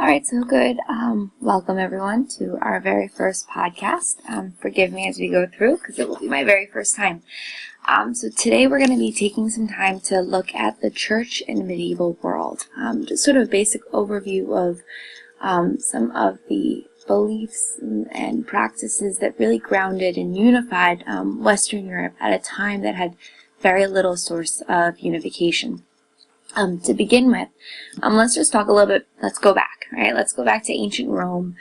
right, so good. Welcome everyone to our very first podcast. Forgive me as we go through because it will be my very first time. So today we're going to be taking some time to look at the church in the medieval world. Just sort of a basic overview of some of the beliefs and practices that really grounded and unified Western Europe at a time that had very little source of unification. To begin with, let's just talk a little bit, let's go back, right? Let's go back to ancient Rome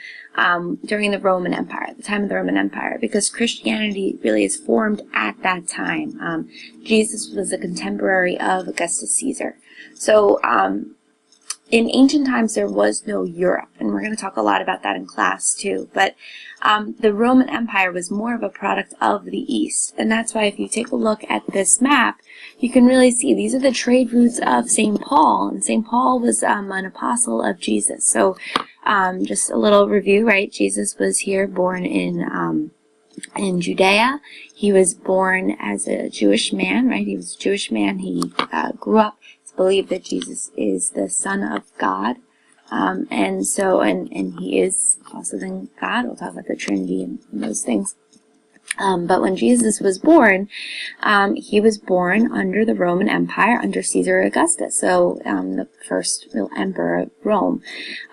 during the Roman Empire, the time of the Roman Empire, because Christianity really is formed at that time. Jesus was a contemporary of Augustus Caesar. So in ancient times, there was no Europe, and we're going to talk a lot about that in class too, but the Roman Empire was more of a product of the East, and that's why if you take a look at this map, you can really see these are the trade routes of St. Paul, and St. Paul was an apostle of Jesus. So just a little review, right? Jesus was here born in Judea. He was born as a Jewish man, right? He was a Jewish man. He grew up. Believe that Jesus is the Son of God, and he is also then God. We'll talk about the Trinity and those things. But when Jesus was born, he was born under the Roman Empire, under Caesar Augustus, so the first real emperor of Rome.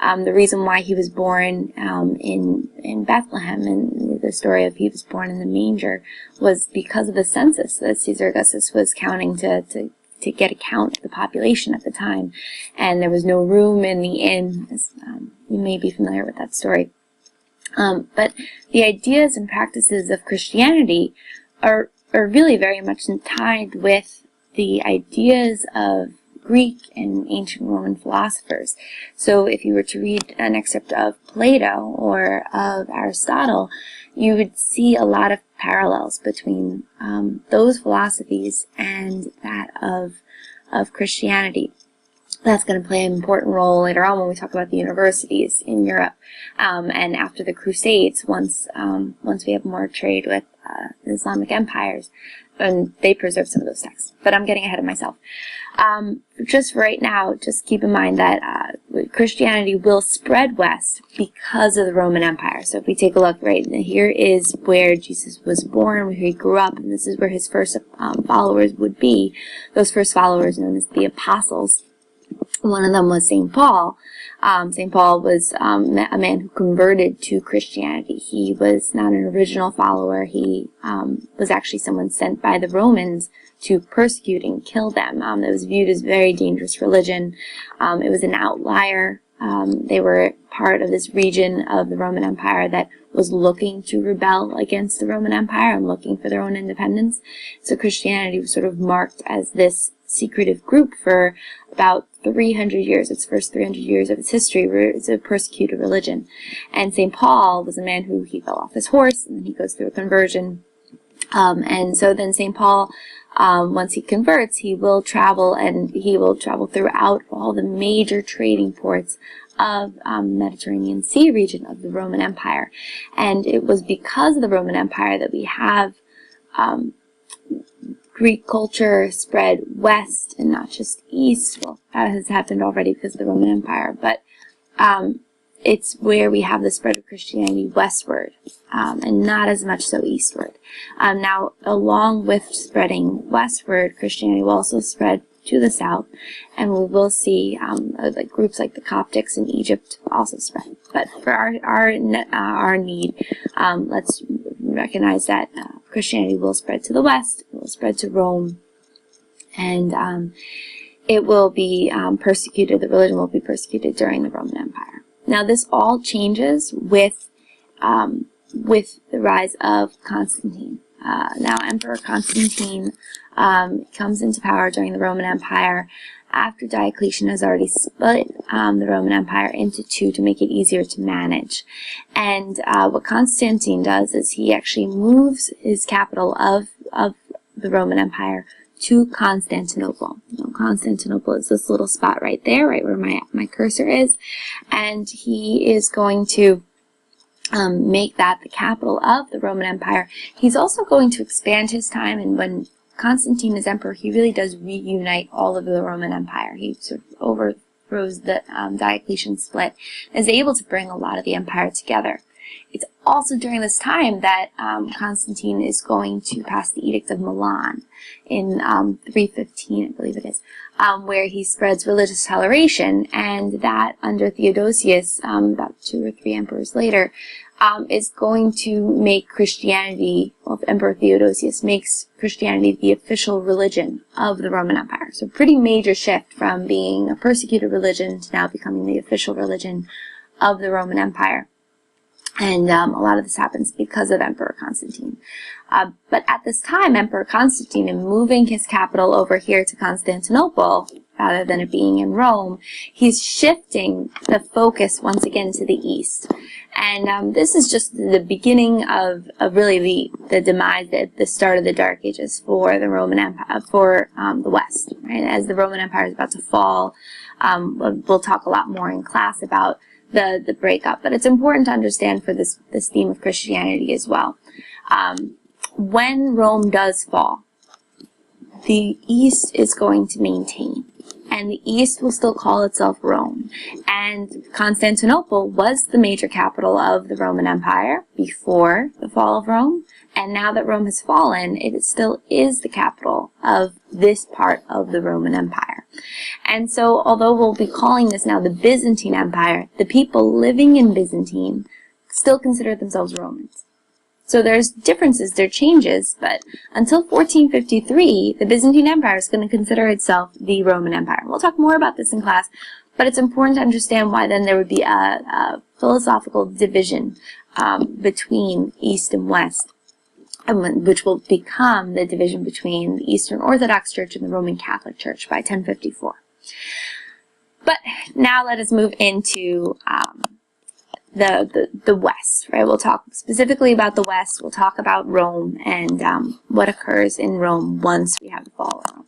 The reason why he was born in Bethlehem, and the story of he was born in the manger, was because of the census that Caesar Augustus was counting to get a count of the population at the time, and there was no room in the inn. You may be familiar with that story. But the ideas and practices of Christianity are really very much tied with the ideas of Greek and ancient Roman philosophers. So if you were to read an excerpt of Plato or of Aristotle, you would see a lot of parallels between those philosophies and that of Christianity. That's going to play an important role later on when we talk about the universities in Europe, and after the Crusades, once we have more trade with the Islamic empires, and they preserve some of those texts. But I'm getting ahead of myself. Just for right now, just keep in mind that Christianity will spread west because of the Roman Empire. So if we take a look, right, here is where Jesus was born, where he grew up, and this is where his first followers would be. Those first followers known as the apostles. One of them was St. Paul. St. Paul was a man who converted to Christianity. He was not an original follower. He was actually someone sent by the Romans to persecute and kill them. It was viewed as a very dangerous religion. It was an outlier. They were part of this region of the Roman Empire that was looking to rebel against the Roman Empire and looking for their own independence. So Christianity was sort of marked as this secretive group for about 300 years, its first 300 years of its history, where it's a persecuted religion. And St. Paul was a man who he fell off his horse, and then he goes through a conversion. And so then St. Paul, once he converts, he will travel throughout all the major trading ports of the Mediterranean Sea region of the Roman Empire. And it was because of the Roman Empire that we have Greek culture spread west and not just east. Well, that has happened already because of the Roman Empire, but it's where we have the spread of Christianity westward, and not as much so eastward. Now, along with spreading westward, Christianity will also spread to the south, and we will see like groups like the Coptics in Egypt also spread. But for our need, let's recognize that Christianity will spread to the west, it will spread to Rome, and it will be persecuted. The religion will be persecuted during the Roman Empire. Now, this all changes with the rise of Constantine. Now, Emperor Constantine comes into power during the Roman Empire after Diocletian has already split the Roman Empire into two to make it easier to manage. And what Constantine does is he actually moves his capital of the Roman Empire to Constantinople. Constantinople is this little spot right there, right where my cursor is, and he is going to make that the capital of the Roman Empire. He's also going to expand his time, and when Constantine is emperor, he really does reunite all of the Roman Empire. He sort of Diocletian split, is able to bring a lot of the empire together. It's also during this time that Constantine is going to pass the Edict of Milan in 315, I believe it is, where he spreads religious toleration, and that under Theodosius, about 2 or 3 emperors later, is going to make Christianity, well, Emperor Theodosius makes Christianity the official religion of the Roman Empire. So pretty major shift from being a persecuted religion to now becoming the official religion of the Roman Empire. And a lot of this happens because of Emperor Constantine. But at this time, Emperor Constantine, in moving his capital over here to Constantinople, rather than it being in Rome, he's shifting the focus once again to the east. And this is just the beginning of really the demise, the start of the Dark Ages for the Roman Empire, for the West. Right? As the Roman Empire is about to fall, we'll talk a lot more in class about the breakup, but it's important to understand for this theme of Christianity as well. When Rome does fall, the East is going to maintain, and the East will still call itself Rome. And Constantinople was the major capital of the Roman Empire before the fall of Rome, and now that Rome has fallen, it still is the capital of this part of the Roman Empire. And so, although we'll be calling this now the Byzantine Empire, the people living in Byzantine still consider themselves Romans. So there's differences, there are changes, but until 1453, the Byzantine Empire is going to consider itself the Roman Empire. We'll talk more about this in class, but it's important to understand why then there would be a philosophical division between East and West, which will become the division between the Eastern Orthodox Church and the Roman Catholic Church by 1054. But now let us move into the West, right? We'll talk specifically about the West. We'll talk about Rome and what occurs in Rome once we have the fall of Rome.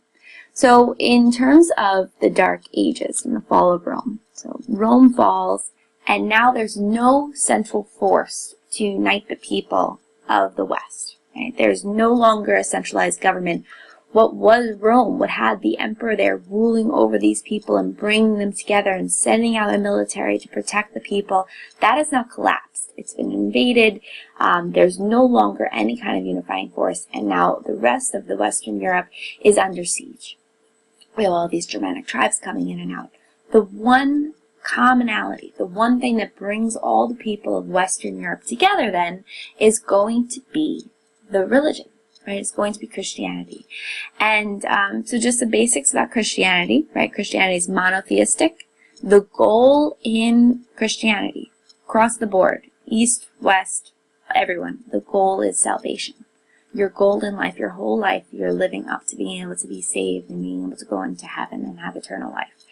So in terms of the Dark Ages and the fall of Rome, so Rome falls, and now there's no central force to unite the people of the West. Right? There's no longer a centralized government. What was Rome, what had the emperor there ruling over these people and bringing them together and sending out a military to protect the people, that has now collapsed. It's been invaded. There's no longer any kind of unifying force, and now the rest of the Western Europe is under siege. We have all these Germanic tribes coming in and out. The one commonality, the one thing that brings all the people of Western Europe together then is going to be the religion. Right, it's going to be Christianity. And so just the basics about Christianity, right? Christianity is monotheistic. The goal in Christianity, across the board, East, West, everyone, the goal is salvation. Your goal in life, your whole life, you're living up to being able to be saved and being able to go into heaven and have eternal life.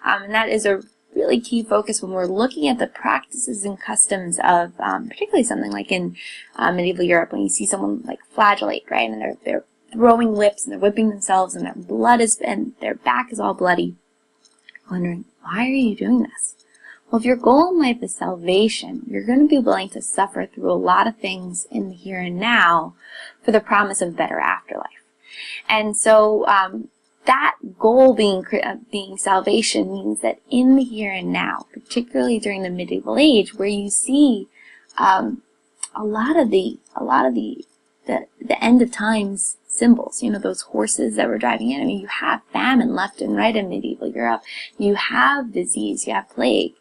And that is a really key focus when we're looking at the practices and customs of particularly something like in medieval Europe, when you see someone like flagellate, right, and they're throwing whips and they're whipping themselves and their blood is, and their back is all bloody, wondering, why are you doing this? Well, if your goal in life is salvation, you're going to be willing to suffer through a lot of things in the here and now for the promise of a better afterlife. And so that goal being salvation means that in the here and now, particularly during the medieval age, where you see a lot of the end of times symbols, you know, those horses that were driving in. I mean, you have famine left and right in medieval Europe. You have disease, you have plague.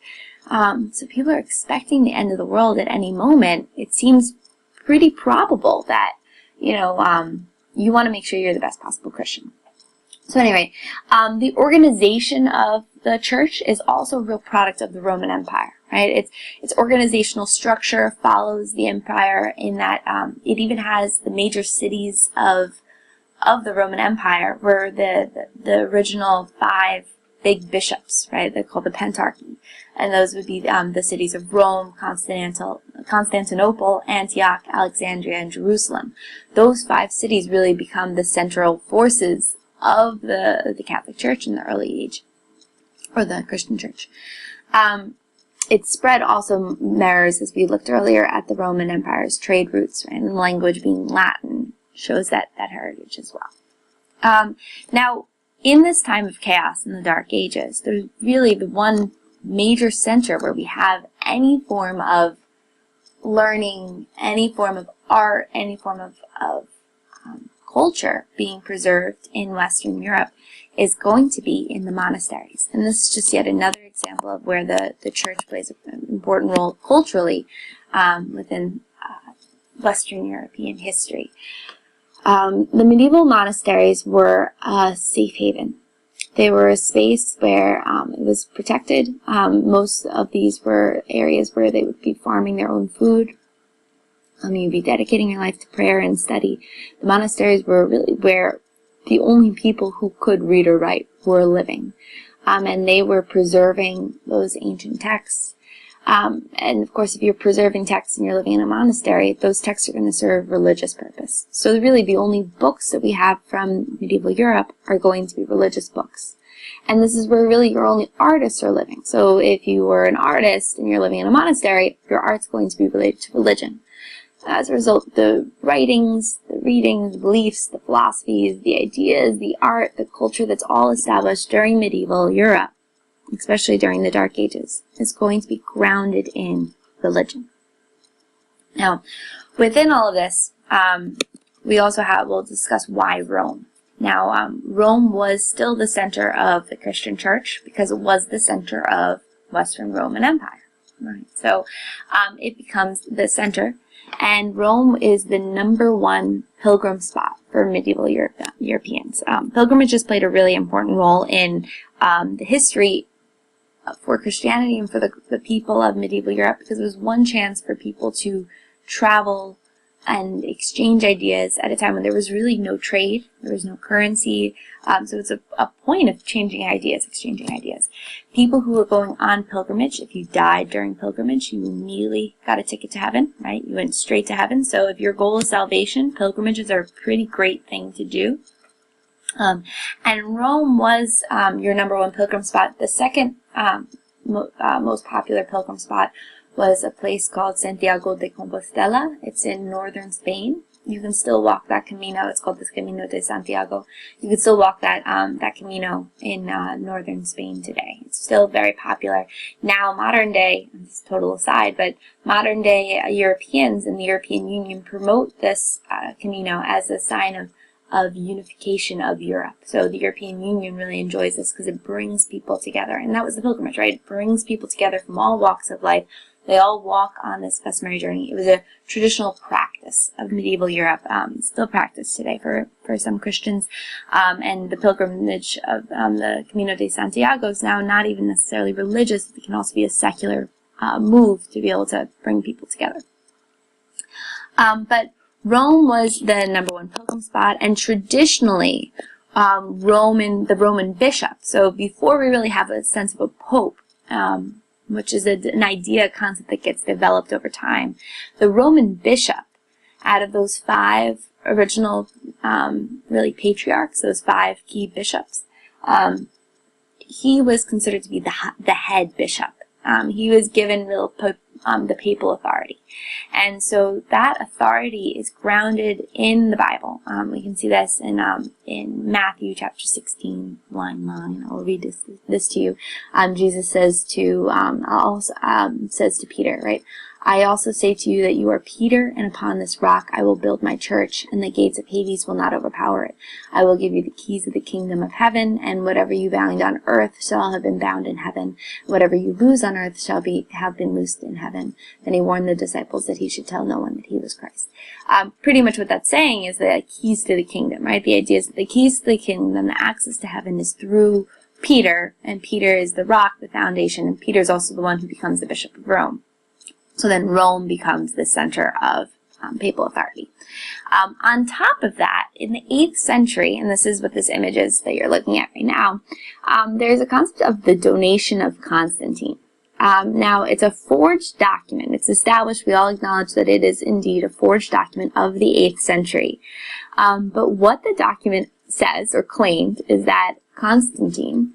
So people are expecting the end of the world at any moment. It seems pretty probable that, you know, you want to make sure you're the best possible Christian. So anyway, the organization of the church is also a real product of the Roman Empire, right? Its organizational structure follows the empire in that it even has the major cities of the Roman Empire were the original 5 big bishops, right? They're called the Pentarchy, and those would be the cities of Rome, Constantinople, Antioch, Alexandria, and Jerusalem. Those 5 cities really become the central forces of the Catholic Church in the early age, or the Christian Church. Its spread also mirrors, as we looked earlier, at the Roman Empire's trade routes, right? And the language being Latin shows that heritage as well. Now, in this time of chaos in the Dark Ages, there's really the one major center where we have any form of learning, any form of art, any form of culture being preserved in Western Europe is going to be in the monasteries. And this is just yet another example of where the church plays an important role culturally within Western European history. The medieval monasteries were a safe haven. They were a space where it was protected. Most of these were areas where they would be farming their own food. You'd be dedicating your life to prayer and study. The monasteries were really where the only people who could read or write were living. And they were preserving those ancient texts. And of course, if you're preserving texts and you're living in a monastery, those texts are going to serve religious purpose. So really the only books that we have from medieval Europe are going to be religious books. And this is where really your only artists are living. So if you were an artist and you're living in a monastery, your art's going to be related to religion. As a result, the writings, the readings, the beliefs, the philosophies, the ideas, the art, the culture that's all established during medieval Europe, especially during the Dark Ages, is going to be grounded in religion. Now, within all of this, we'll discuss why Rome. Now, Rome was still the center of the Christian church because it was the center of Western Roman Empire. Right? So, it becomes the center. And Rome is the #1 pilgrim spot for medieval Europeans. Pilgrimages played a really important role in the history for Christianity and for the people of medieval Europe, because it was one chance for people to travel and exchange ideas at a time when there was really no trade, there was no currency, so it's a point of exchanging ideas. People who were going on pilgrimage, if you died during pilgrimage, you immediately got a ticket to heaven, right? You went straight to heaven. So if your goal is salvation, pilgrimages are a pretty great thing to do. And Rome was your #1 pilgrim spot. The second most popular pilgrim spot was a place called Santiago de Compostela. It's in northern Spain. You can still walk that Camino. It's called the Camino de Santiago. You can still walk that Camino in northern Spain today. It's still very popular. Now, modern day, this is a total aside, but modern day Europeans in the European Union promote this Camino as a sign of unification of Europe. So the European Union really enjoys this because it brings people together. And that was the pilgrimage, right? It brings people together from all walks of life. They all walk on this customary journey. It was a traditional practice of medieval Europe, still practiced today for some Christians. And the pilgrimage of the Camino de Santiago is now not even necessarily religious. It can also be a secular move to be able to bring people together. But Rome was the #1 pilgrim spot, and traditionally, the Roman bishop. So before we really have a sense of a pope, which is an idea, a concept that gets developed over time, the Roman bishop, out of those 5 original, really patriarchs, those 5 key bishops, he was considered to be the head bishop. He was given the papal authority. And so that authority is grounded in the Bible. We can see this in Matthew chapter 16, line 9. I'll read this to you. Jesus says to Peter, right? I also say to you that you are Peter, and upon this rock I will build my church, and the gates of Hades will not overpower it. I will give you the keys of the kingdom of heaven, and whatever you bind on earth shall have been bound in heaven. Whatever you loose on earth shall have been loosed in heaven. Then he warned the disciples that he should tell no one that he was Christ. Pretty much what that's saying is the keys to the kingdom, right? The idea is that the keys to the kingdom, the access to heaven, is through Peter, and Peter is the rock, the foundation, and Peter is also the one who becomes the bishop of Rome. So then Rome becomes the center of papal authority. On top of that, in the 8th century, and this is what this image is that you're looking at right now, there's a concept of the donation of Constantine. Now, it's a forged document. It's established, we all acknowledge that it is indeed a forged document of the 8th century. But what the document says, or claimed, is that Constantine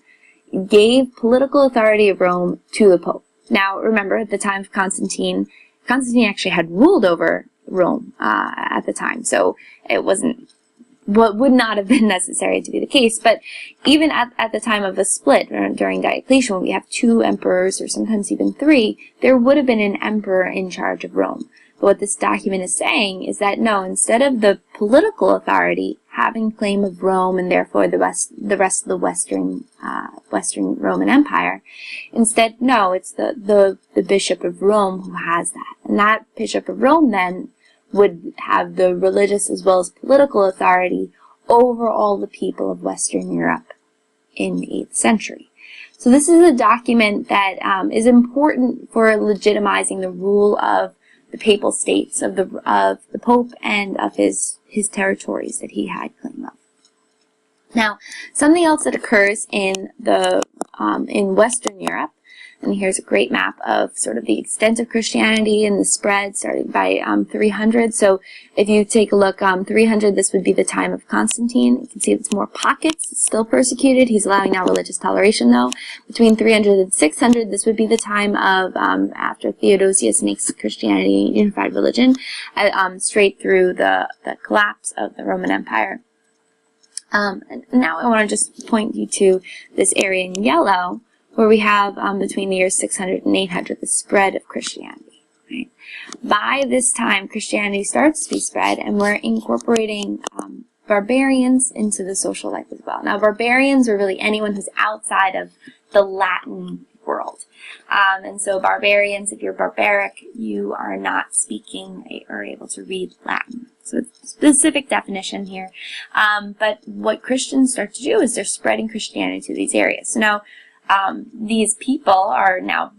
gave political authority of Rome to the Pope. Now, remember, at the time of Constantine actually had ruled over Rome at the time, so it wasn't what would not have been necessary to be the case. But even at the time of the split, during Diocletian, when we have 2 emperors, or sometimes even 3, there would have been an emperor in charge of Rome. But what this document is saying is that no, instead of the political authority having claim of Rome and therefore the rest of the Western Roman Empire, instead, no, it's the Bishop of Rome who has that. And that Bishop of Rome then would have the religious as well as political authority over all the people of Western Europe in the 8th century. So this is a document that is important for legitimizing the rule of the papal states, of the Pope, and of his territories that he had claim of. Now, something else that occurs in Western Europe, and here's a great map of sort of the extent of Christianity and the spread starting by 300. So if you take a look, 300, this would be the time of Constantine. You can see it's more pockets. It's still persecuted. He's allowing now religious toleration, though. Between 300 and 600, this would be the time of after Theodosius makes Christianity a unified religion, straight through the collapse of the Roman Empire. And now I want to just point you to this area in yellow, where we have between the years 600 and 800 the spread of Christianity. Right? By this time, Christianity starts to be spread, and we're incorporating barbarians into the social life as well. Now, barbarians are really anyone who's outside of the Latin world. And so barbarians, if you're barbaric, you are not speaking or able to read Latin. So it's a specific definition here. But what Christians start to do is they're spreading Christianity to these areas. So now, these people are now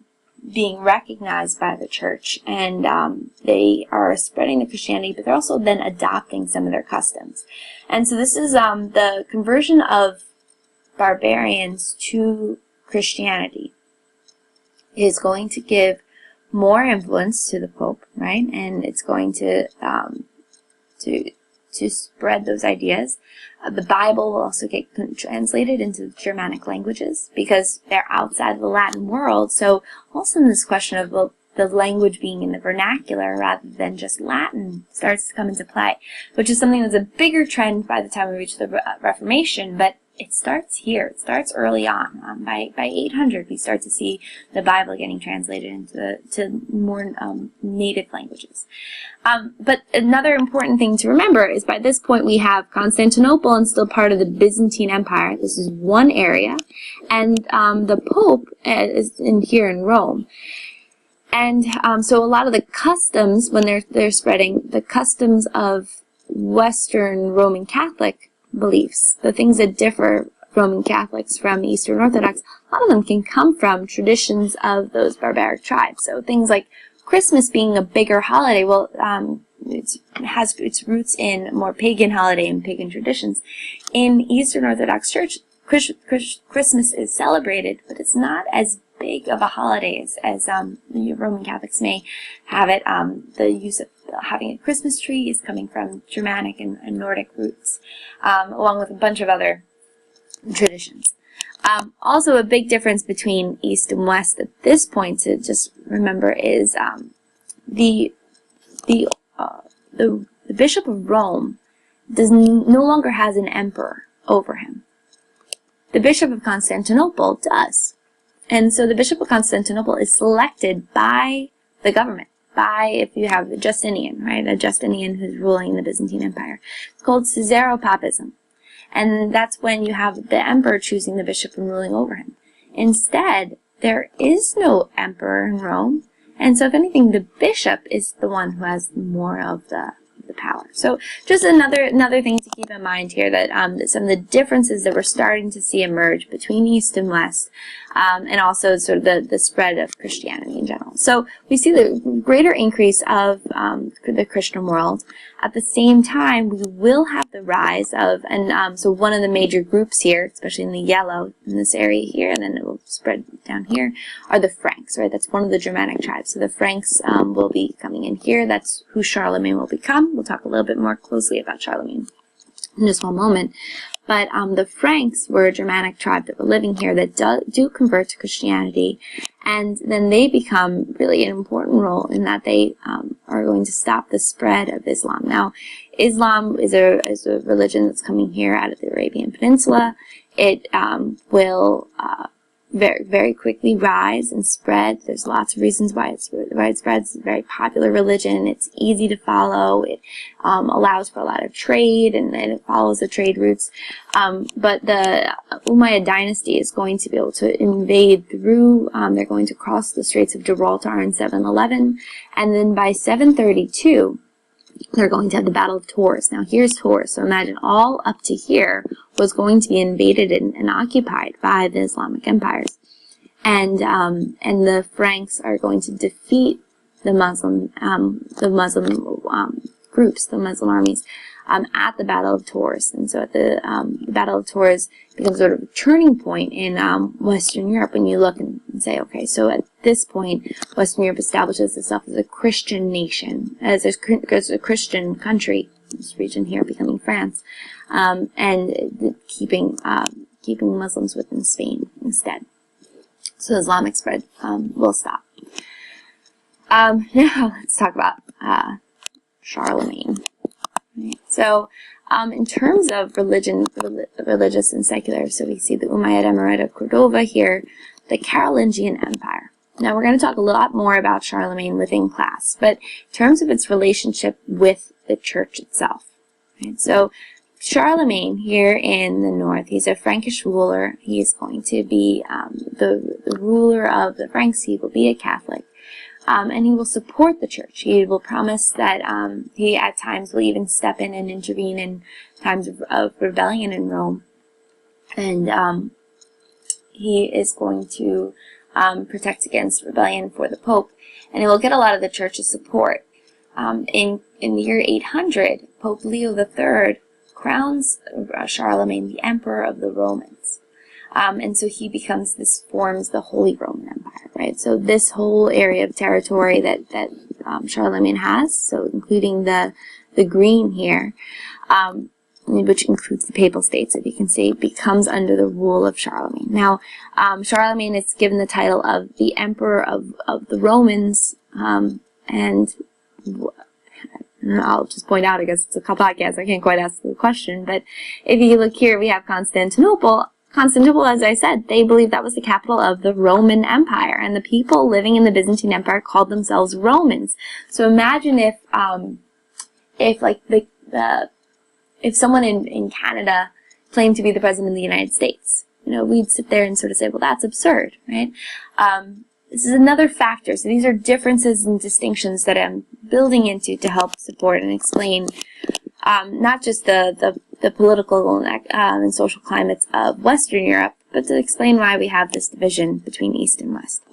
being recognized by the church, and they are spreading the Christianity, but they're also then adopting some of their customs. And so this is the conversion of barbarians to Christianity is going to give more influence to the Pope, right? And it's going to spread those ideas. The Bible will also get translated into Germanic languages because they're outside the Latin world. So also this question of the language being in the vernacular rather than just Latin starts to come into play, which is something that's a bigger trend by the time we reach the Reformation, but it starts here. It starts early on. By 800, we start to see the Bible getting translated into more native languages. But another important thing to remember is by this point we have Constantinople and still part of the Byzantine Empire. This is one area. And the Pope is here in Rome. And so a lot of the customs, when they're spreading, the customs of Western Roman Catholic beliefs, the things that differ Roman Catholics from Eastern Orthodox, a lot of them can come from traditions of those barbaric tribes. So things like Christmas being a bigger holiday, well, it has its roots in more pagan holiday and pagan traditions. In Eastern Orthodox Church, Christmas is celebrated, but it's not as big of a holiday as the Roman Catholics may have it. The use of having a Christmas tree is coming from Germanic and Nordic roots, along with a bunch of other traditions. Also, a big difference between East and West at this point to just remember is the Bishop of Rome no longer has an emperor over him. The Bishop of Constantinople does. And so the Bishop of Constantinople is selected by the government, if you have the Justinian, right? A Justinian who's ruling the Byzantine Empire. It's called Caesaropapism. And that's when you have the emperor choosing the bishop and ruling over him. Instead, there is no emperor in Rome. And so if anything, the bishop is the one who has more of the power. So just another thing to keep in mind here, that some of the differences that we're starting to see emerge between East and West, and also sort of the spread of Christianity in general. So we see the greater increase of the Christian world. At the same time, we will have the rise of, and so one of the major groups here, especially in the yellow in this area here, and then it will spread down here, are the Franks, right? That's one of the Germanic tribes. So the Franks will be coming in here. That's who Charlemagne will become. We'll talk a little bit more closely about Charlemagne in a small moment. But the Franks were a Germanic tribe that were living here that do convert to Christianity, and then they become really an important role in that they are going to stop the spread of Islam. Now, Islam is a religion that's coming here out of the Arabian Peninsula. It will very, very quickly rise and spread. There's lots of reasons why it spreads. It's a very popular religion. It's easy to follow. It allows for a lot of trade, and it follows the trade routes. But the Umayyad dynasty is going to be able to invade through. They're going to cross the Straits of Gibraltar in 711, and then by 732, they're going to have the Battle of Tours. Now, here's Tours. So imagine all up to here was going to be invaded and occupied by the Islamic empires. And the Franks are going to defeat the Muslim groups, the Muslim armies, at the Battle of Tours. And so at the Battle of Tours becomes sort of a turning point in Western Europe when you look and say, okay, so at this point, Western Europe establishes itself as a Christian nation, as a Christian country, this region here becoming France, and keeping Muslims within Spain instead. So the Islamic spread will stop. Now let's talk about Charlemagne. Right. So, in terms of religious and secular, so we see the Umayyad Emirate of Cordova here, the Carolingian Empire. Now, we're going to talk a lot more about Charlemagne within class, but in terms of its relationship with the church itself. Right? So, Charlemagne here in the north, he's a Frankish ruler. He is going to be the ruler of the Franks. He will be a Catholic. And he will support the church. He will promise that he at times will even step in and intervene in times of rebellion in Rome. And he is going to protect against rebellion for the Pope. And he will get a lot of the church's support. In the year 800, Pope Leo III crowns Charlemagne the Emperor of the Romans. And so he forms the Holy Roman Empire, right? So this whole area of territory that Charlemagne has, so including the green here, which includes the Papal States, if you can see, becomes under the rule of Charlemagne. Now, Charlemagne is given the title of the Emperor of the Romans, and I'll just point out, I guess it's a couple podcasts, I can't quite ask the question, but if you look here, we have Constantinople. Constantinople, as I said, they believed that was the capital of the Roman Empire, and the people living in the Byzantine Empire called themselves Romans. So imagine if someone in Canada claimed to be the president of the United States. You know, we'd sit there and sort of say, well, that's absurd, right? This is another factor. So these are differences and distinctions that I'm building into to help support and explain not just the political and social climates of Western Europe, but to explain why we have this division between East and West.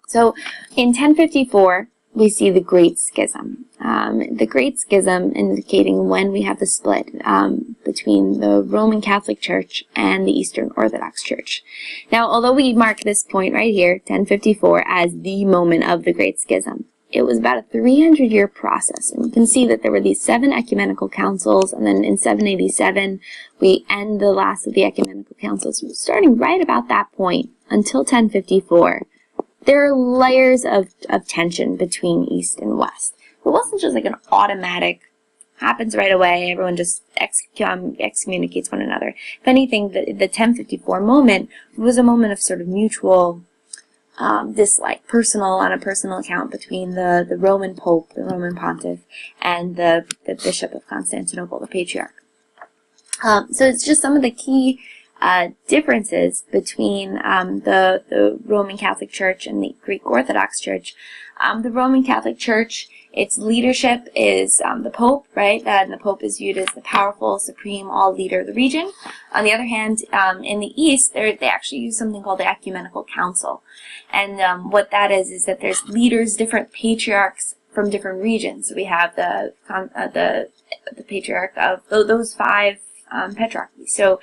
So in 1054, we see the Great Schism. The Great Schism indicating when we have the split between the Roman Catholic Church and the Eastern Orthodox Church. Now, although we mark this point right here, 1054, as the moment of the Great Schism, it was about a 300-year process, and you can see that there were these 7 ecumenical councils, and then in 787, we end the last of the ecumenical councils. Starting right about that point, until 1054, there are layers of tension between East and West. It wasn't just like an automatic, happens right away, everyone just excommunicates one another. If anything, the 1054 moment was a moment of sort of mutual dislike, on a personal account between the Roman Pope, the Roman Pontiff, and the Bishop of Constantinople, the Patriarch. So it's just some of the key differences between the Roman Catholic Church and the Greek Orthodox Church. The Roman Catholic Church, its leadership is the Pope, right? And the Pope is viewed as the powerful, supreme, all leader of the region. On the other hand, in the East, they actually use something called the Ecumenical Council. And what that is that there's leaders, different patriarchs from different regions. So we have the patriarch of those 5 patriarchies. So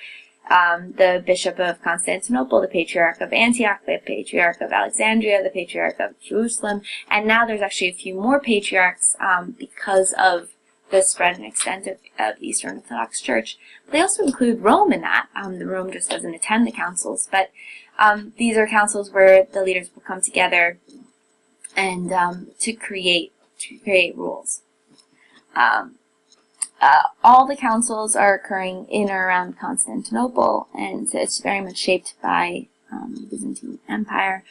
the Bishop of Constantinople, the Patriarch of Antioch, the Patriarch of Alexandria, the Patriarch of Jerusalem, and now there's actually a few more patriarchs because of the spread and extent of the Eastern Orthodox Church. But they also include Rome in that. The Rome just doesn't attend the councils, but these are councils where the leaders will come together and to create rules. All the councils are occurring in or around Constantinople, and so it's very much shaped by the Byzantine Empire.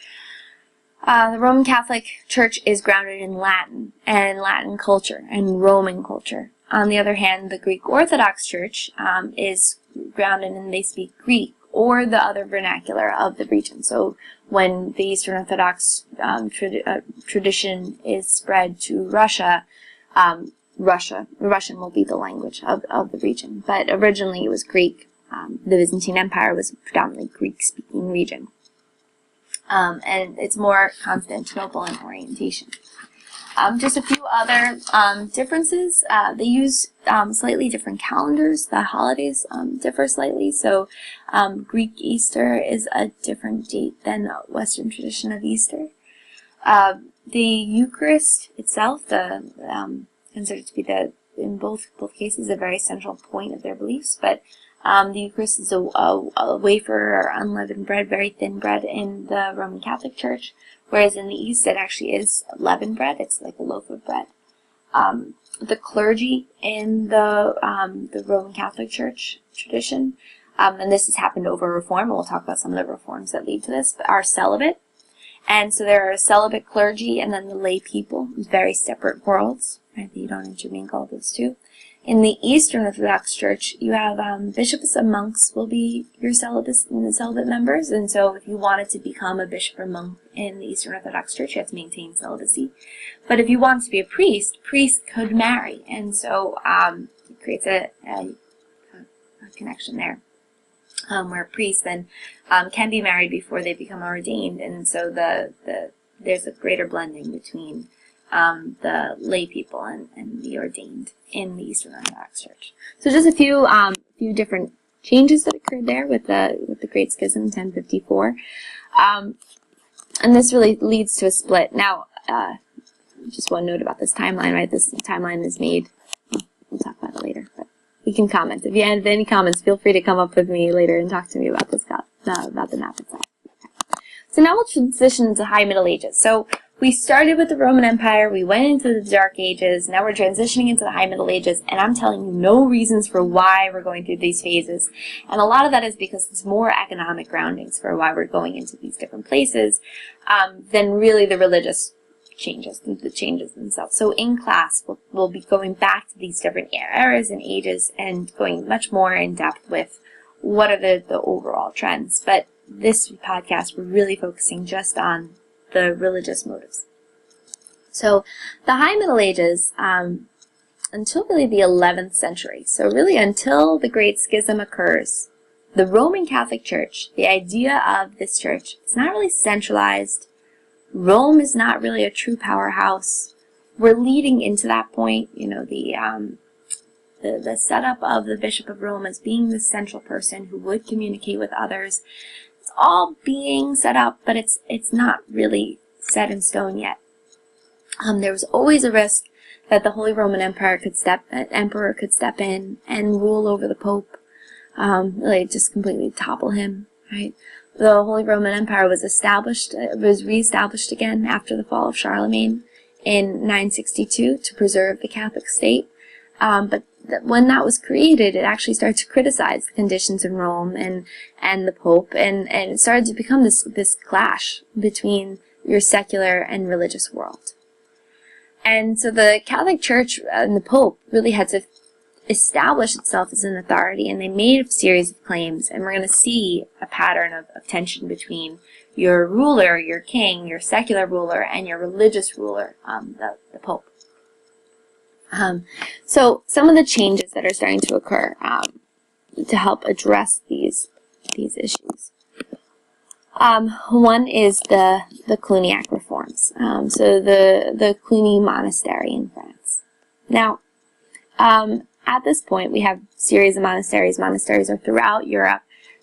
The Roman Catholic Church is grounded in Latin and Latin culture and Roman culture. On the other hand, the Greek Orthodox Church is grounded in, they speak Greek or the other vernacular of the region. So when the Eastern Orthodox tradition is spread to Russia, Russian will be the language of the region. But originally it was Greek. The Byzantine Empire was a predominantly Greek-speaking region. And it's more Constantinople in orientation. Just a few other differences. They use slightly different calendars. The holidays differ slightly. So Greek Easter is a different date than the Western tradition of Easter. The Eucharist itself, considered to be in both cases, a very central point of their beliefs, but the Eucharist is a wafer or unleavened bread, very thin bread in the Roman Catholic Church, whereas in the East it actually is leavened bread. It's like a loaf of bread. The clergy in the Roman Catholic Church tradition, and this has happened over Reform, and we'll talk about some of the reforms that lead to this, are celibate. And so there are celibate clergy and then the lay people, very separate worlds, right? You don't intermingle those two. In the Eastern Orthodox Church, you have bishops and monks will be your celibate members, and so if you wanted to become a bishop or monk in the Eastern Orthodox Church, you have to maintain celibacy. But if you wanted to be a priest, priests could marry, and so it creates a connection there. Where priests then can be married before they become ordained, and so there's a greater blending between the lay people and the ordained in the Eastern Orthodox Church. So just a few different changes that occurred there with the Great Schism in 1054, and this really leads to a split. Now, just one note about this timeline, right? This timeline is made. We'll talk about it later, but you can comment. If you have any comments, feel free to come up with me later and talk to me about this, about the map itself. Okay. So now we'll transition into High Middle Ages. So we started with the Roman Empire, we went into the Dark Ages, now we're transitioning into the High Middle Ages, and I'm telling you no reasons for why we're going through these phases. And a lot of that is because it's more economic groundings for why we're going into these different places than really the religious changes, the changes themselves. So in class, we'll be going back to these different eras and ages and going much more in depth with what are the overall trends. But this podcast, we're really focusing just on the religious motives. So the High Middle Ages, until really the 11th century, so really until the Great Schism occurs, the Roman Catholic Church, the idea of this church, is not really centralized. Rome is not really a true powerhouse. We're leading into that point, you know, the setup of the Bishop of Rome as being the central person who would communicate with others. It's all being set up, but it's not really set in stone yet. There was always a risk that the Holy Roman Emperor could step in and rule over the Pope, really just completely topple him, right? The Holy Roman Empire was reestablished again after the fall of Charlemagne in 962 to preserve the Catholic state. But when that was created, it actually started to criticize the conditions in Rome and the Pope, and it started to become this clash between your secular and religious world. And so the Catholic Church and the Pope really had to establish itself as an authority, and they made a series of claims, and we're going to see a pattern of tension between your ruler, your king, your secular ruler, and your religious ruler, the Pope. So some of the changes that are starting to occur to help address these issues. One is the Cluniac reforms, so the Cluny monastery in France. Now, at this point, we have a series of monasteries. Monasteries are throughout Europe.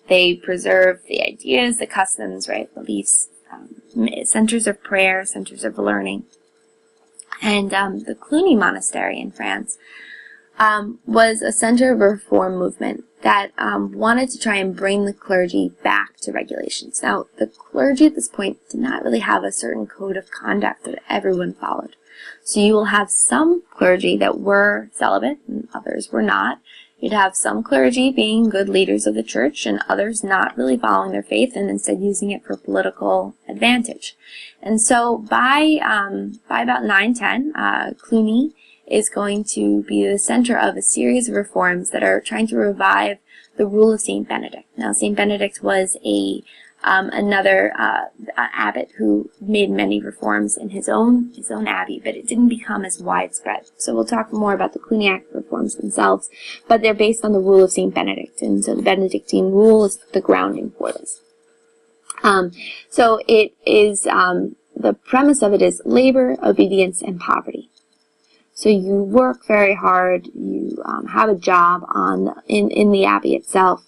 They preserve the ideas, the customs, right, beliefs, centers of prayer, centers of learning. And the Cluny Monastery in France was a center of a reform movement that wanted to try and bring the clergy back to regulations. Now, the clergy at this point did not really have a certain code of conduct that everyone followed. So you will have some clergy that were celibate and others were not. You'd have some clergy being good leaders of the church and others not really following their faith and instead using it for political advantage. And so by about 910, Cluny is going to be the center of a series of reforms that are trying to revive the rule of Saint Benedict. Now, Saint Benedict was another abbot who made many reforms in his own abbey, but it didn't become as widespread. So we'll talk more about the Cluniac reforms themselves, but they're based on the rule of Saint Benedict, and so the Benedictine rule is the grounding for this. So it is the premise of it is labor, obedience, and poverty. So you work very hard. You have a job in the abbey itself.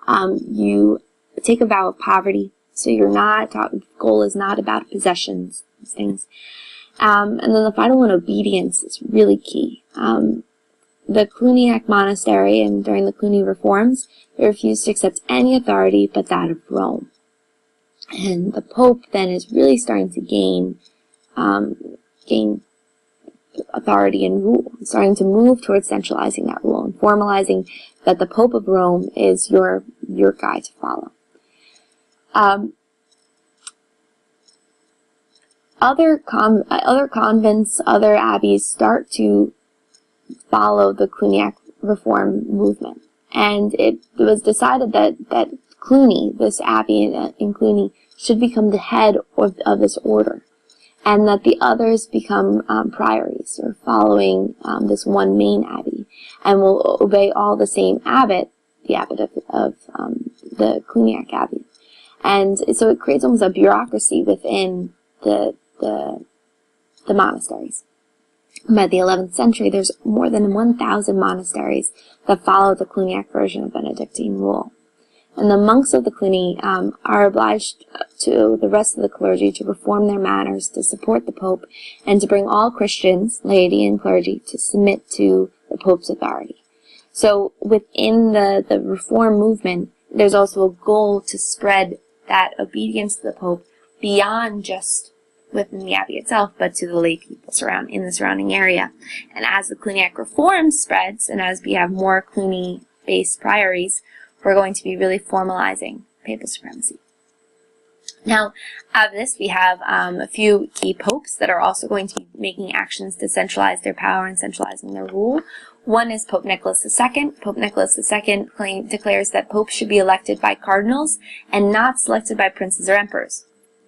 You take a vow of poverty. So you're not. The goal is not about possessions, these things. And then the final one, obedience, is really key. The Cluniac monastery and during the Cluny reforms, they refused to accept any authority but that of Rome. And the Pope then is really starting to gain authority and rule, starting to move towards centralizing that rule and formalizing that the Pope of Rome is your guy to follow. Other convents, other abbeys start to follow the Cluniac reform movement, and it was decided that Cluny, this abbey in Cluny, should become the head of this order, and that the others become priories, or following this one main abbey, and will obey all the same abbot, the abbot of the Cluniac abbey. And so it creates almost a bureaucracy within the monasteries. By the 11th century, there's more than 1,000 monasteries that follow the Cluniac version of Benedictine rule. And the monks of the Cluny are obliged to the rest of the clergy to reform their manners, to support the Pope, and to bring all Christians, laity and clergy, to submit to the Pope's authority. So within the reform movement, there's also a goal to spread that obedience to the Pope beyond just within the abbey itself, but to the lay people in the surrounding area. And as the Cluniac reform spreads, and as we have more Cluny-based priories, we're going to be really formalizing papal supremacy. Now, out of this, we have a few key popes that are also going to be making actions to centralize their power and centralizing their rule. One is Pope Nicholas II. Pope Nicholas II declares that popes should be elected by cardinals and not selected by princes or emperors.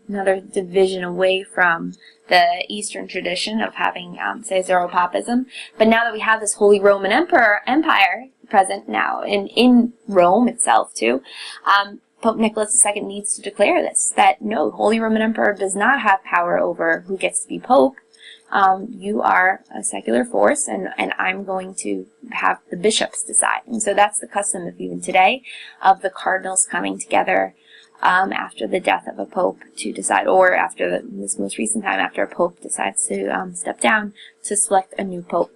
Another division away from the Eastern tradition of having, say, Caesaropapism. But now that we have this Holy Roman Empire present now in Rome itself too, Pope Nicholas II needs to declare this, that no, Holy Roman Emperor does not have power over who gets to be Pope. You are a secular force, and I'm going to have the bishops decide. And so that's the custom of even today, of the cardinals coming together after the death of a pope to decide, or after this most recent time, after a pope decides to step down, to select a new pope.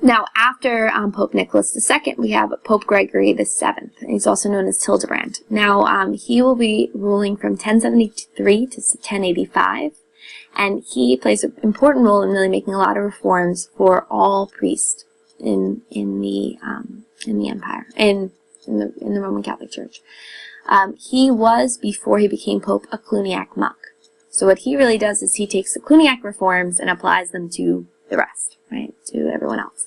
Now, after Pope Nicholas II, we have Pope Gregory VII. He's also known as Hildebrand. Now, he will be ruling from 1073 to 1085, and he plays an important role in really making a lot of reforms for all priests in the empire, in the Roman Catholic Church. He was, before he became Pope, a Cluniac monk. So what he really does is he takes the Cluniac reforms and applies them to the rest, right, to everyone else.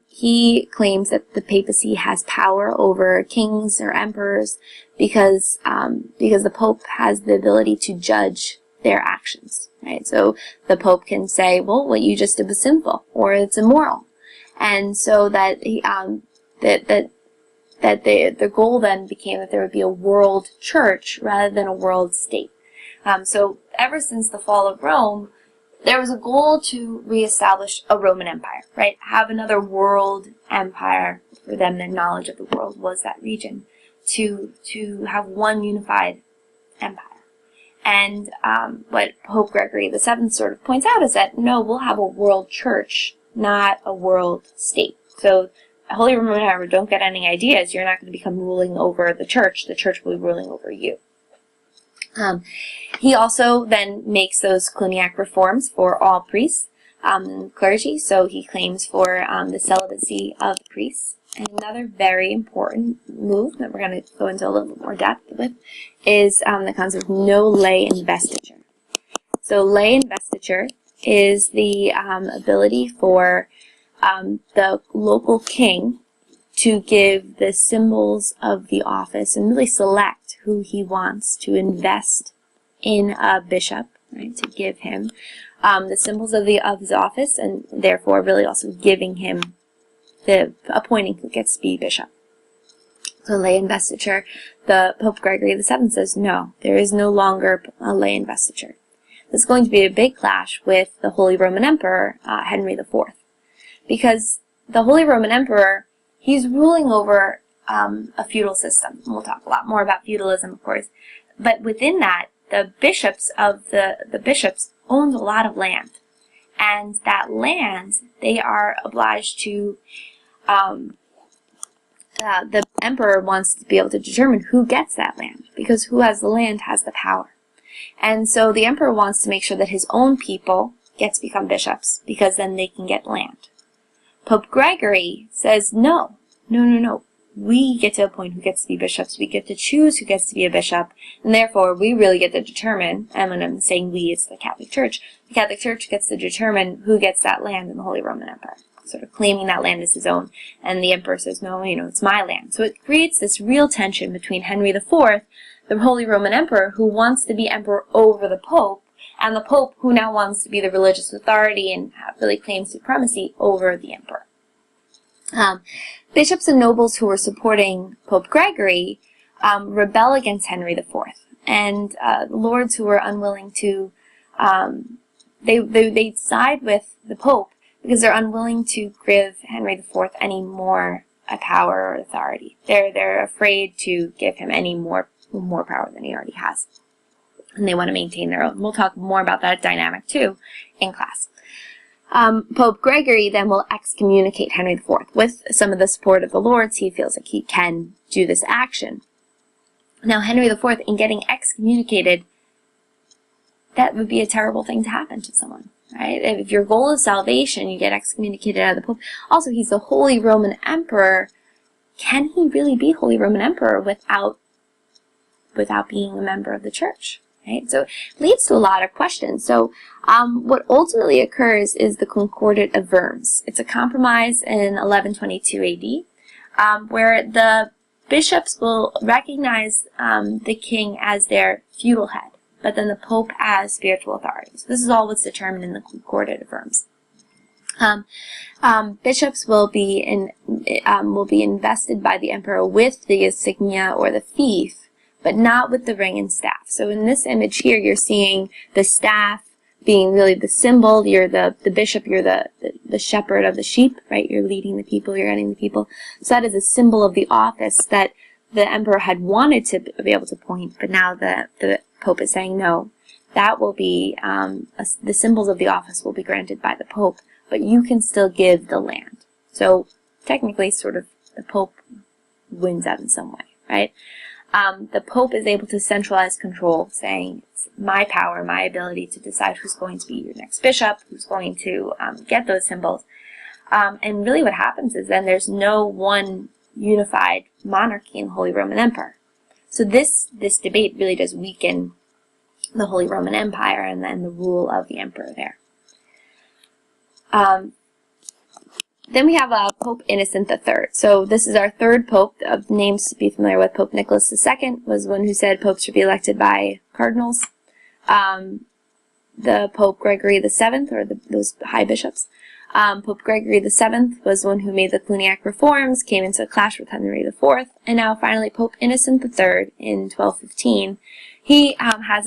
He claims that the papacy has power over kings or emperors because the Pope has the ability to judge their actions, right? So the Pope can say, well, what you just did was sinful, or it's immoral. And so that the goal then became that there would be a world church rather than a world state. So ever since the fall of Rome, there was a goal to reestablish a Roman Empire, right? Have another world empire. For them, their knowledge of the world was that region. To have one unified empire. And what Pope Gregory VII sort of points out is that, no, we'll have a world church not a world state. So Holy Roman Empire, don't get any ideas. You're not going to become ruling over the church. The church will be ruling over you. He also then makes those Cluniac reforms for all priests and clergy. So he claims for the celibacy of priests. And another very important move that we're going to go into a little bit more depth with is the concept of no lay investiture. So lay investiture is the ability for the local king to give the symbols of the office and really select who he wants to invest in a bishop, right, to give him the symbols of his office, and therefore really also giving him the appointing who gets to be bishop. So lay investiture, the Pope Gregory VII says no, there is no longer a lay investiture. This is going to be a big clash with the Holy Roman Emperor Henry IV, because the Holy Roman Emperor, he's ruling over a feudal system. And we'll talk a lot more about feudalism, of course, but within that, the bishops of the bishops owned a lot of land, and that land they are obliged to. The emperor wants to be able to determine who gets that land, because who has the land has the power. And so the emperor wants to make sure that his own people get to become bishops, because then they can get land. Pope Gregory says, no. We get to appoint who gets to be bishops. We get to choose who gets to be a bishop, and therefore we really get to determine, and when I'm saying we, it's the Catholic Church gets to determine who gets that land in the Holy Roman Empire, sort of claiming that land as his own, and the emperor says, no, it's my land. So it creates this real tension between Henry IV, the Holy Roman Emperor, who wants to be emperor over the Pope, and the Pope, who now wants to be the religious authority and really claims supremacy over the emperor. Bishops and nobles who were supporting Pope Gregory rebel against Henry IV, and lords who were unwilling to, they side with the Pope because they're unwilling to give Henry IV any more power or authority. They're afraid to give him any more power than he already has, and they want to maintain their own. We'll talk more about that dynamic too in class. Pope Gregory then will excommunicate Henry IV. With some of the support of the lords, he feels like he can do this action. Now, Henry IV, in getting excommunicated, that would be a terrible thing to happen to someone, right? If your goal is salvation, you get excommunicated out of the Pope. Also, he's the Holy Roman Emperor. Can he really be Holy Roman Emperor without being a member of the Church? Right? So it leads to a lot of questions. So what ultimately occurs is the Concordat of Worms. It's a compromise in 1122 AD, where the bishops will recognize the king as their feudal head, but then the Pope as spiritual authority. So this is all what's determined in the Concordat of Worms. Bishops will be invested by the emperor with the insignia or the fief, but not with the ring and staff. So in this image here, you're seeing the staff being really the symbol. You're the bishop, you're the shepherd of the sheep, right? You're leading the people, you're guiding the people. So that is a symbol of the office that the emperor had wanted to be able to point, but now the Pope is saying no. That will be, the symbols of the office will be granted by the Pope, but you can still give the land. So technically, sort of, the Pope wins out in some way, right? The Pope is able to centralize control, saying it's my power, my ability to decide who's going to be your next bishop, who's going to get those symbols. And really what happens is then there's no one unified monarchy in the Holy Roman Empire. So this debate really does weaken the Holy Roman Empire and then the rule of the emperor there. Then we have Pope Innocent III. So this is our third pope of names to be familiar with. Pope Nicholas II was one who said popes should be elected by cardinals. The Pope Gregory VII, or those high bishops. Pope Gregory VII was one who made the Cluniac reforms, came into a clash with Henry IV, and now finally Pope Innocent III in 1215. He has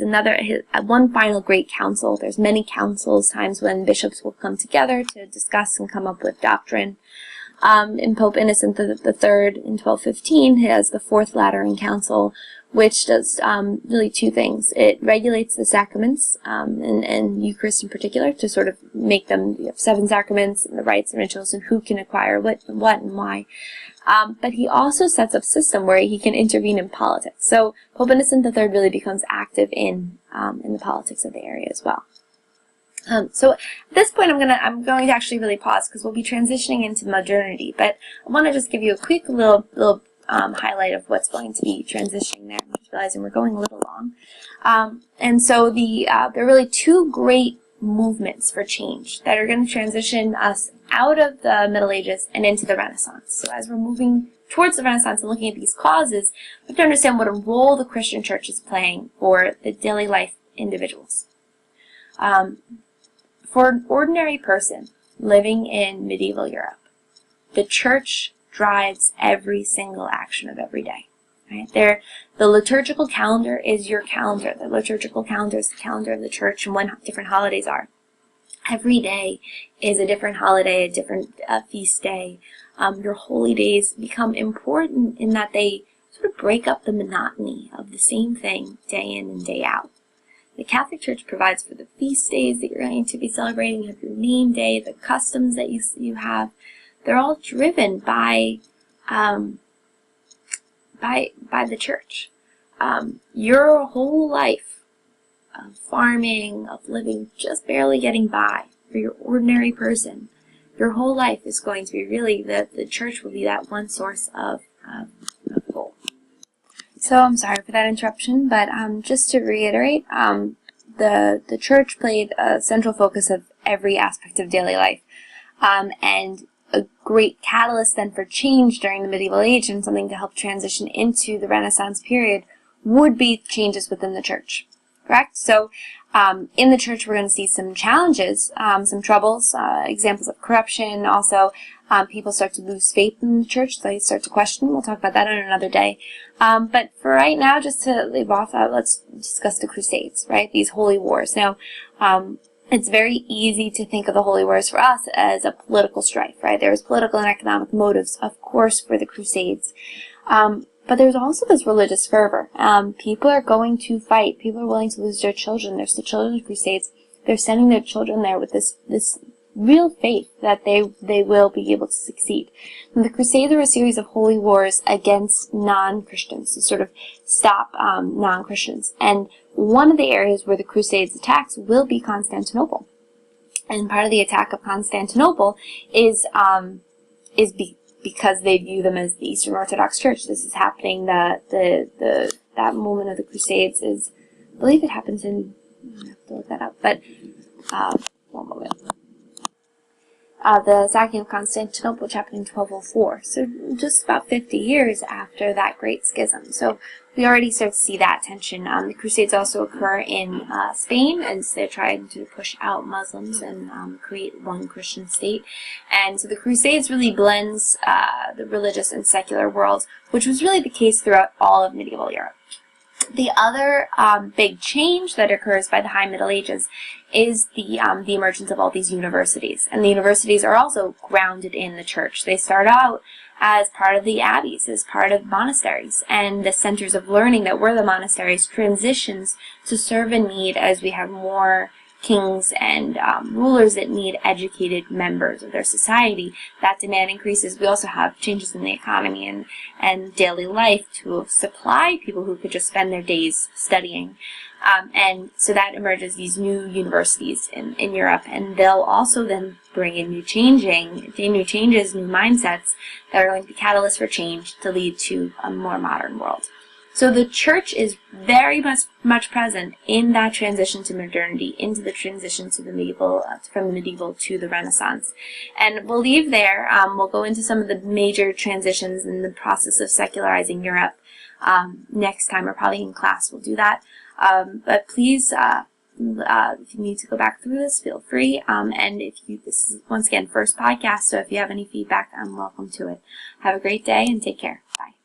one final great council. There's many councils, times when bishops will come together to discuss and come up with doctrine. In Pope Innocent III in 1215, he has the Fourth Lateran Council, which does really two things. It regulates the sacraments and Eucharist in particular to sort of make them, you have 7 sacraments and the rites and rituals and who can acquire what and why. But he also sets up a system where he can intervene in politics. So Pope Innocent III really becomes active in the politics of the area as well. So at this point, I'm going to actually really pause because we'll be transitioning into modernity. But I want to just give you a quick little highlight of what's going to be transitioning there. I'm just realizing we're going a little long. And so there are really 2 great movements for change that are going to transition us out of the Middle Ages and into the Renaissance. So as we're moving towards the Renaissance and looking at these causes, we have to understand what a role the Christian church is playing for the daily life individuals. For an ordinary person living in medieval Europe, the church drives every single action of every day. Right? The liturgical calendar is your calendar. The liturgical calendar is the calendar of the church and when different holidays are. Every day is a different holiday, a different feast day. Your holy days become important in that they sort of break up the monotony of the same thing day in and day out. The Catholic Church provides for the feast days that you're going to be celebrating. You have your name day, the customs that you have. They're all driven by the church. Your whole life of farming, of living, just barely getting by for your ordinary person, your whole life is going to be really, the church will be that one source of gold. So I'm sorry for that interruption, but just to reiterate, the church played a central focus of every aspect of daily life, and a great catalyst then for change during the medieval age and something to help transition into the Renaissance period would be changes within the church. Correct? So in the church we're going to see some challenges, some troubles, examples of corruption. Also, people start to lose faith in the church. They start to question. We'll talk about that on another day. But for right now, just to leave off, let's discuss the Crusades, right? These holy wars. Now, it's very easy to think of the holy wars for us as a political strife, right? There was political and economic motives, of course, for the Crusades. But there's also this religious fervor. People are going to fight. People are willing to lose their children. There's the Children's Crusades. They're sending their children there with this real faith that they will be able to succeed. And the Crusades are a series of holy wars against non-Christians to sort of stop non-Christians. And one of the areas where the Crusades attacks will be Constantinople. And part of the attack of Constantinople is because they view them as the Eastern Orthodox Church. This is happening. That moment of the Crusades is, I believe it happens in. I have to look that up. But one moment. The sacking of Constantinople, which happened in 1204. So just about 50 years after that Great Schism. So we already start to see that tension. The Crusades also occur in Spain, as they're trying to push out Muslims and create one Christian state. And so the Crusades really blends the religious and secular worlds, which was really the case throughout all of medieval Europe. The other big change that occurs by the High Middle Ages is the emergence of all these universities. And the universities are also grounded in the church. They start out as part of the abbeys, as part of monasteries. And the centers of learning that were the monasteries transitions to serve a need as we have more kings and rulers that need educated members of their society. That demand increases. We also have changes in the economy and daily life to supply people who could just spend their days studying. And so that emerges these new universities in Europe, and they'll also then bring in new changes, new mindsets that are going to be catalysts for change to lead to a more modern world. So the church is very much present in that transition to modernity, into the transition to the medieval, from the medieval to the Renaissance. And we'll leave there. We'll go into some of the major transitions in the process of secularizing Europe next time, or probably in class we'll do that. But please, if you need to go back through this, feel free. And this is, once again, first podcast, so if you have any feedback, I'm welcome to it. Have a great day and take care. Bye.